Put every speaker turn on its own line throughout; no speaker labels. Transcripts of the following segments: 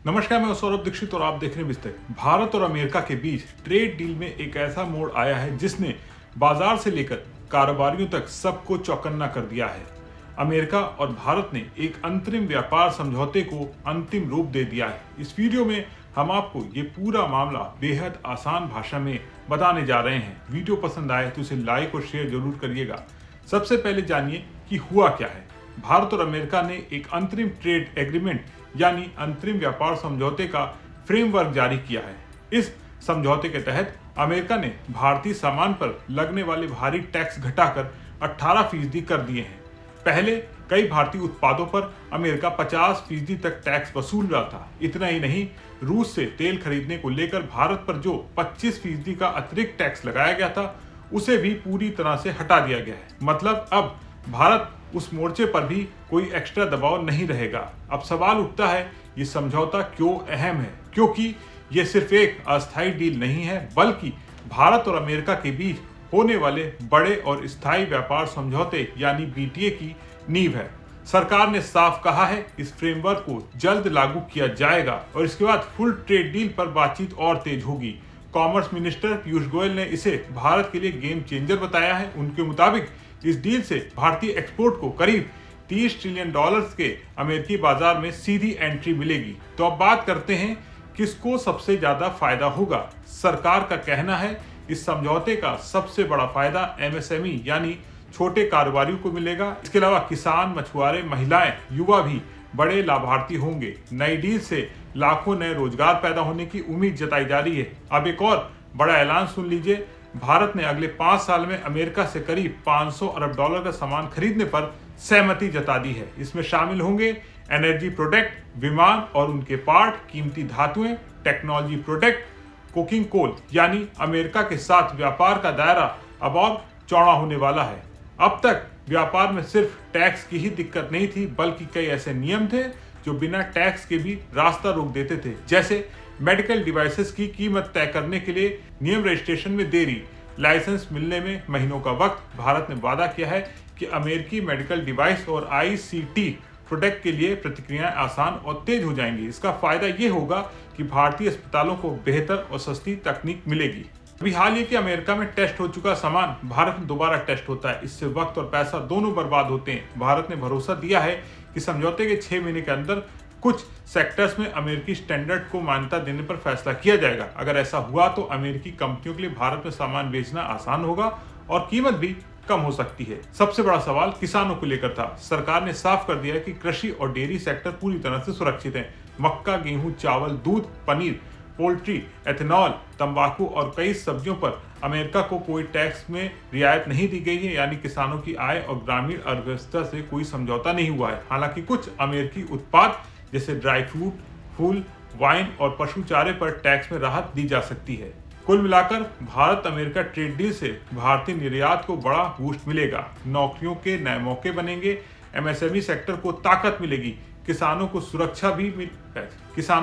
नमस्कार, मैं सौरभ दीक्षित और आप देख रहे हैं बिस्तक। भारत और अमेरिका के बीच ट्रेड डील में एक ऐसा मोड़ आया है जिसने बाजार से लेकर कारोबारियों तक सबको चौकन्ना कर दिया है। अमेरिका और भारत ने एक अंतरिम व्यापार समझौते को अंतिम रूप दे दिया है। इस वीडियो में हम आपको ये पूरा मामला बेहद आसान भाषा में बताने जा रहे हैं। वीडियो पसंद आए तो इसे लाइक और शेयर जरूर करिएगा। सबसे पहले जानिए कि हुआ क्या है। भारत और अमेरिका ने एक अंतरिम ट्रेड एग्रीमेंट यानी अंतरिम व्यापार समझौते का फ्रेमवर्क जारी किया है। इस समझौते के तहत अमेरिका ने भारतीय सामान पर लगने वाले भारी टैक्स घटाकर 18% कर दिए हैं। पहले कई भारतीय उत्पादों पर अमेरिका 50% तक टैक्स वसूल रहा था। इतना ही नहीं, रूस से तेल खरीदने को लेकर भारत पर जो 25% का अतिरिक्त टैक्स लगाया गया था उसे भी पूरी तरह से हटा दिया गया है। मतलब अब भारत उस मोर्चे पर भी कोई एक्स्ट्रा दबाव नहीं रहेगा। अब सवाल उठता है, ये समझौता क्यों अहम है? क्योंकि ये सिर्फ एक अस्थायी डील नहीं है, बल्कि भारत और अमेरिका के बीच होने वाले बड़े और स्थायी व्यापार समझौते यानी बीटीए की नींव है। सरकार ने साफ कहा है इस फ्रेमवर्क को जल्द लागू किया जाएगा और इसके बाद फुल ट्रेड डील पर बातचीत और तेज होगी। कॉमर्स मिनिस्टर पीयूष गोयल ने इसे भारत के लिए गेम चेंजर बताया है। उनके मुताबिक इस डील से भारतीय एक्सपोर्ट को करीब $30 ट्रिलियन के अमेरिकी बाजार में सीधी एंट्री मिलेगी। तो अब बात करते हैं किसको सबसे ज्यादा फायदा होगा। सरकार का कहना है इस समझौते का सबसे बड़ा फायदा एमएसएमई यानी छोटे कारोबारियों को मिलेगा। इसके अलावा किसान, मछुआरे, महिलाएं, युवा भी बड़े लाभार्थी होंगे। नई डील से लाखों नए रोजगार पैदा होने की उम्मीद जताई जा रही है। अब एक और बड़ा ऐलान सुन लीजिए। भारत ने अगले 5 साल में अमेरिका से करीब $500 अरब का सामान खरीदने पर सहमति जता दी है। इसमें शामिल होंगे एनर्जी प्रोडक्ट, विमान और उनके पार्ट, कीमती धातुएं, टेक्नोलॉजी प्रोडक्ट, कोकिंग कोल। यानी अमेरिका के साथ व्यापार का दायरा अब और चौड़ा होने वाला है। अब तक व्यापार में सिर्फ टैक्स की ही दिक्कत नहीं थी, बल्कि कई ऐसे नियम थे जो बिना टैक्स के भी रास्ता रोक देते थे। जैसे मेडिकल डिवाइसेस की कीमत तय करने के लिए नियम रजिस्ट्रेशन में देरी, लाइसेंस मिलने में महीनों का वक्त। भारत ने वादा किया है कि अमेरिकी मेडिकल डिवाइस और आईसीटी प्रोडक्ट के लिए प्रतिक्रियाएं आसान और तेज हो जाएंगी। इसका फायदा ये होगा कि भारतीय अस्पतालों को बेहतर और सस्ती तकनीक मिलेगी। अभी हाल ही के अमेरिका में टेस्ट हो चुका सामान भारत में दोबारा टेस्ट होता है। इससे वक्त और पैसा दोनों बर्बाद होते हैं। भारत ने भरोसा दिया है कि समझौते के 6 महीने के अंदर कुछ सेक्टर्स में अमेरिकी स्टैंडर्ड को मान्यता देने पर फैसला किया जाएगा। अगर ऐसा हुआ तो अमेरिकी कंपनियों के लिए भारत में सामान बेचना आसान होगा और कीमत भी कम हो सकती है। सबसे बड़ा सवाल किसानों को लेकर था। सरकार ने साफ कर दिया है कि कृषि और डेयरी सेक्टर पूरी तरह से सुरक्षित है। मक्का, गेहूं, चावल, दूध, पनीर, पोल्ट्री, एथेनॉल, तंबाकू और कई सब्जियों पर अमेरिका को कोई टैक्स में रियायत नहीं दी गई है। यानी किसानों की आय और ग्रामीण अर्थव्यवस्था से कोई समझौता नहीं हुआ है। हालांकि कुछ अमेरिकी उत्पाद जैसे ड्राई फ्रूट, फूल, वाइन और पशु चारे पर टैक्स में राहत दी जा सकती है। कुल मिलाकर भारत अमेरिका ट्रेड डील से भारतीय निर्यात को बड़ा बूस्ट मिलेगा। नौकरियों के नए मौके बनेंगे, एमएसएमई सेक्टर को ताकत मिलेगी, किसानों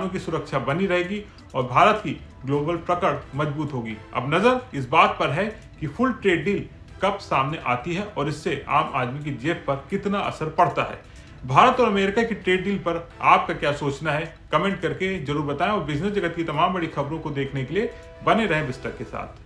की सुरक्षा बनी रहेगी और भारत की ग्लोबल पकड़ मजबूत होगी। अब नजर इस बात पर है कि फुल ट्रेड डील कब सामने आती है और इससे आम आदमी की जेब पर कितना असर पड़ता है। भारत और अमेरिका की ट्रेड डील पर आपका क्या सोचना है? कमेंट करके जरूर बताएं और बिजनेस जगत की तमाम बड़ी खबरों को देखने के लिए बने रहें बिस्तक के साथ।